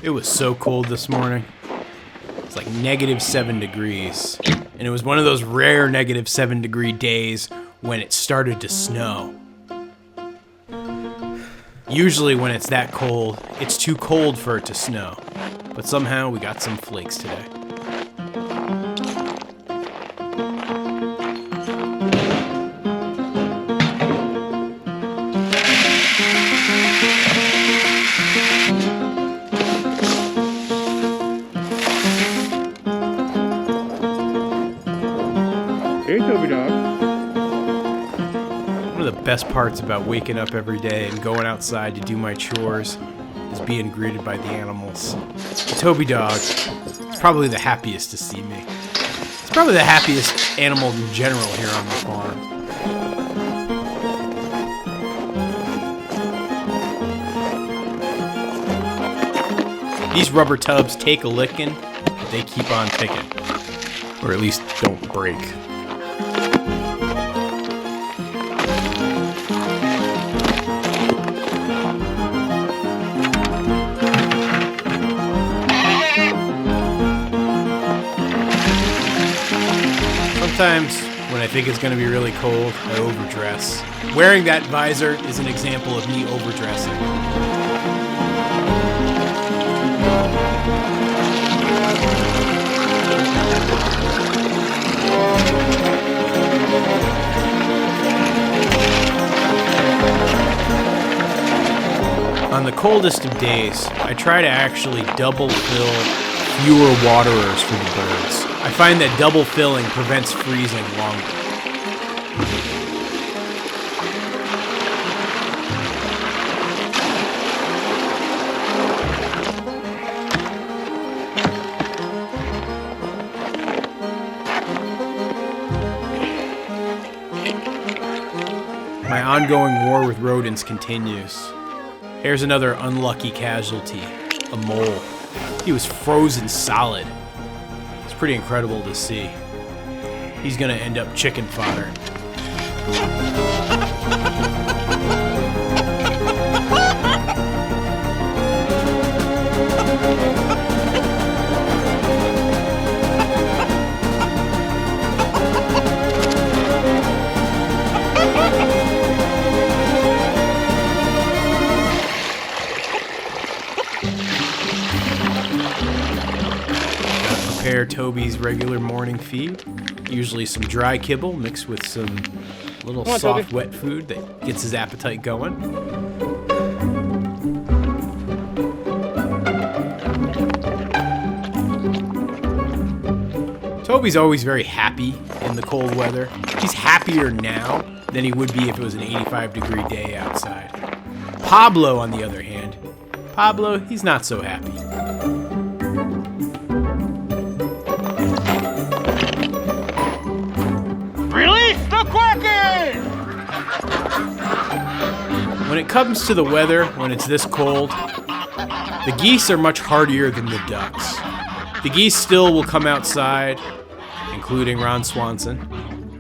It was so cold this morning. It's like -7 degrees. And it was one of those rare -7 degree days when it started to snow. Usually when it's that cold, it's too cold for it to snow. But somehow we got some flakes today. Hey, Toby dog. One of the best parts about waking up every day and going outside to do my chores is being greeted by the animals. The Toby dog is probably the happiest to see me. It's probably the happiest animal in general here on the farm. These rubber tubs take a licking, but they keep on ticking. Or at least don't break. Sometimes, when I think it's going to be really cold, I overdress. Wearing that visor is an example of me overdressing. On the coldest of days, I try to actually double fill fewer waterers for the birds. I find that double filling prevents freezing longer. My ongoing war with rodents continues. Here's another unlucky casualty, a mole. He was frozen solid. It's pretty incredible to see. He's gonna end up chicken fodder. Prepare Toby's regular morning feed. Usually some dry kibble mixed with some little soft, Toby. wet food that gets his appetite going. Toby's always very happy in the cold weather. He's happier now than he would be if it was an 85-degree day outside. Pablo, on the other hand, he's not so happy. When it comes to the weather, when it's this cold, the geese are much hardier than the ducks. The geese still will come outside, including Ron Swanson,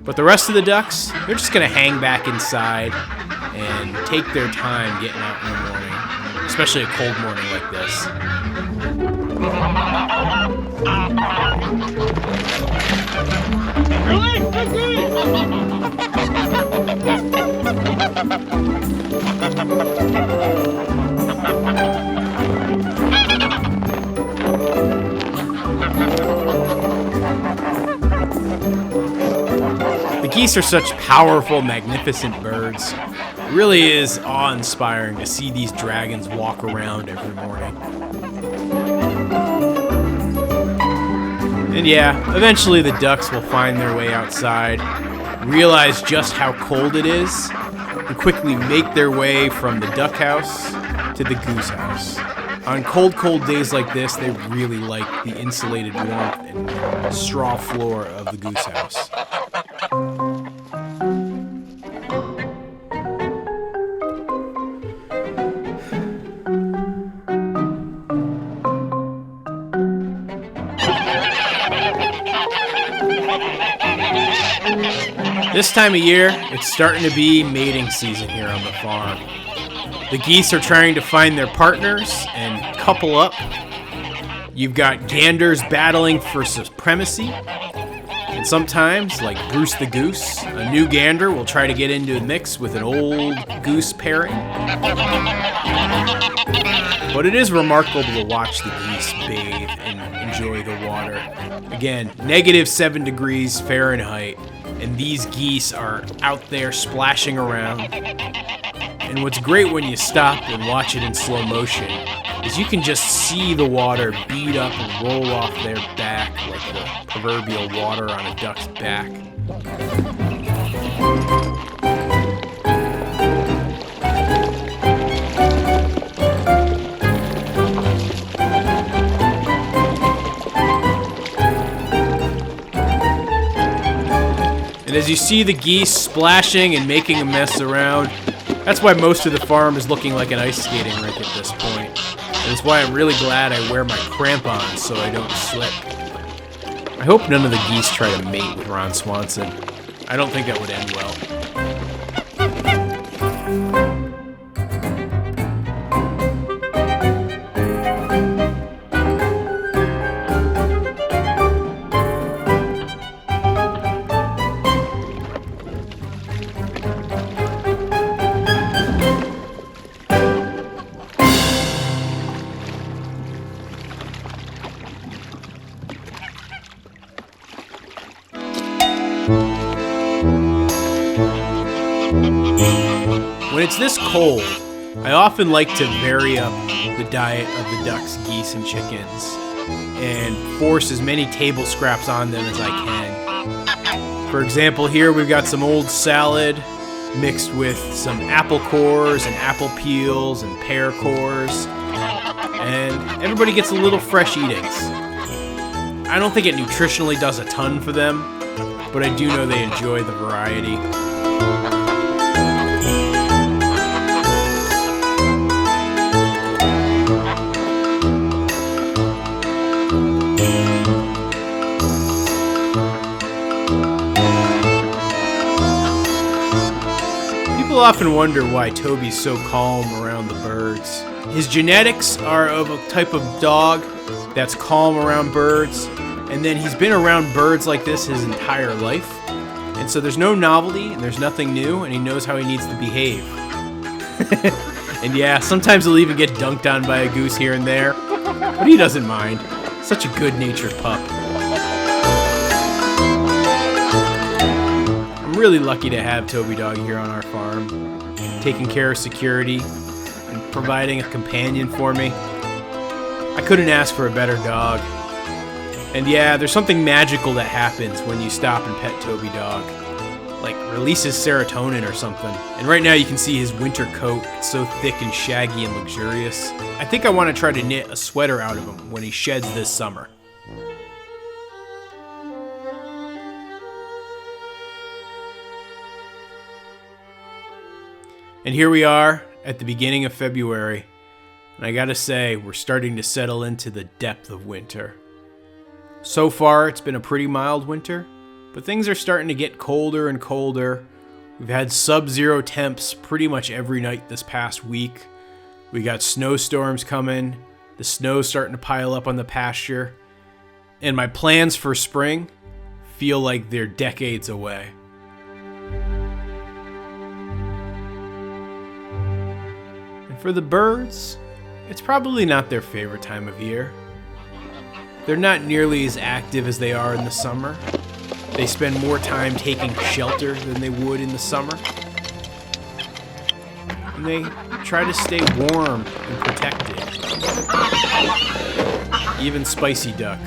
but the rest of the ducks, they're just gonna hang back inside and take their time getting out in the morning, especially a cold morning like this. The geese are such powerful, magnificent birds. It really is awe-inspiring to see these dragons walk around every morning. And yeah, eventually the ducks will find their way outside, realize just how cold it is, and quickly make their way from the duck house to the goose house. On cold, cold days like this, they really like the insulated warmth and straw floor of the goose house. This time of year, it's starting to be mating season here on the farm. The geese are trying to find their partners and couple up You've got ganders battling for supremacy. And sometimes, like Bruce the Goose, a new gander will try to get into a mix with an old goose pairing. But it is remarkable to watch the geese bathe and enjoy the water. Again, -7 degrees Fahrenheit, and these geese are out there splashing around. And what's great when you stop and watch it in slow motion is you can just see the water beat up and roll off their back like the proverbial water on a duck's back. And as you see the geese splashing and making a mess around, that's why most of the farm is looking like an ice skating rink at this point. And it's why I'm really glad I wear my crampons so I don't slip. I hope none of the geese try to mate with Ron Swanson. I don't think that would end well. When it's this cold, I often like to vary up the diet of the ducks, geese, and chickens and force as many table scraps on them as I can. For example, here we've got some old salad mixed with some apple cores and apple peels and pear cores, and everybody gets a little fresh eatings. I don't think it nutritionally does a ton for them, but I do know they enjoy the variety. People often wonder why Toby's so calm around the birds. His genetics are of a type of dog that's calm around birds, and then he's been around birds like this his entire life. And so there's no novelty, and there's nothing new, and he knows how he needs to behave. And yeah, sometimes he'll even get dunked on by a goose here and there, but he doesn't mind. Such a good-natured pup. I'm really lucky to have Toby Dog here on our farm, taking care of security and providing a companion for me. I couldn't ask for a better dog. And yeah, there's something magical that happens when you stop and pet Toby Dog. Like, releases serotonin or something. And right now you can see his winter coat. It's so thick and shaggy and luxurious. I think I want to try to knit a sweater out of him when he sheds this summer. And here we are at the beginning of February. And I gotta say, we're starting to settle into the depth of winter. So far, it's been a pretty mild winter, but things are starting to get colder and colder. We've had sub-zero temps pretty much every night this past week. We got snowstorms coming. The snow's starting to pile up on the pasture. And my plans for spring feel like they're decades away. And for the birds, it's probably not their favorite time of year. They're not nearly as active as they are in the summer. They spend more time taking shelter than they would in the summer. And they try to stay warm and protected. Even Spicy Duck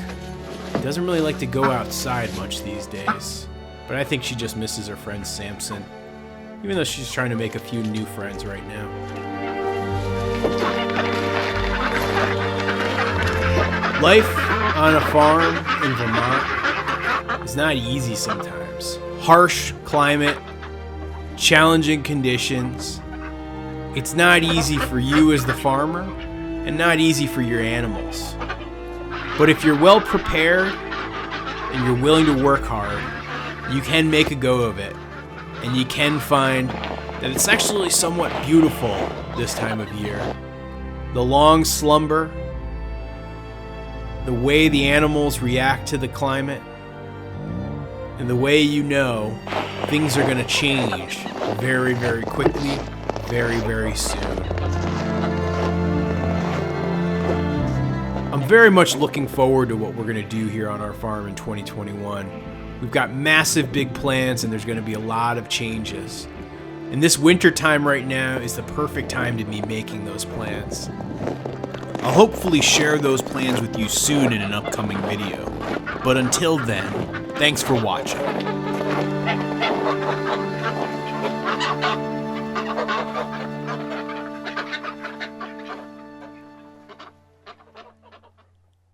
doesn't really like to go outside much these days. But I think she just misses her friend Samson, even though she's trying to make a few new friends right now. Life on a farm in Vermont is not easy sometimes. Harsh climate, challenging conditions. It's not easy for you as the farmer, and not easy for your animals. But if you're well prepared and you're willing to work hard, you can make a go of it. And you can find that it's actually somewhat beautiful this time of year. The long slumber, the way the animals react to the climate, and the way you know things are going to change very, very quickly, very, very soon. I'm very much looking forward to what we're going to do here on our farm in 2021. We've got massive big plans, and there's going to be a lot of changes. And this winter time right now is the perfect time to be making those plans. I'll hopefully share those plans with you soon in an upcoming video. But until then, thanks for watching.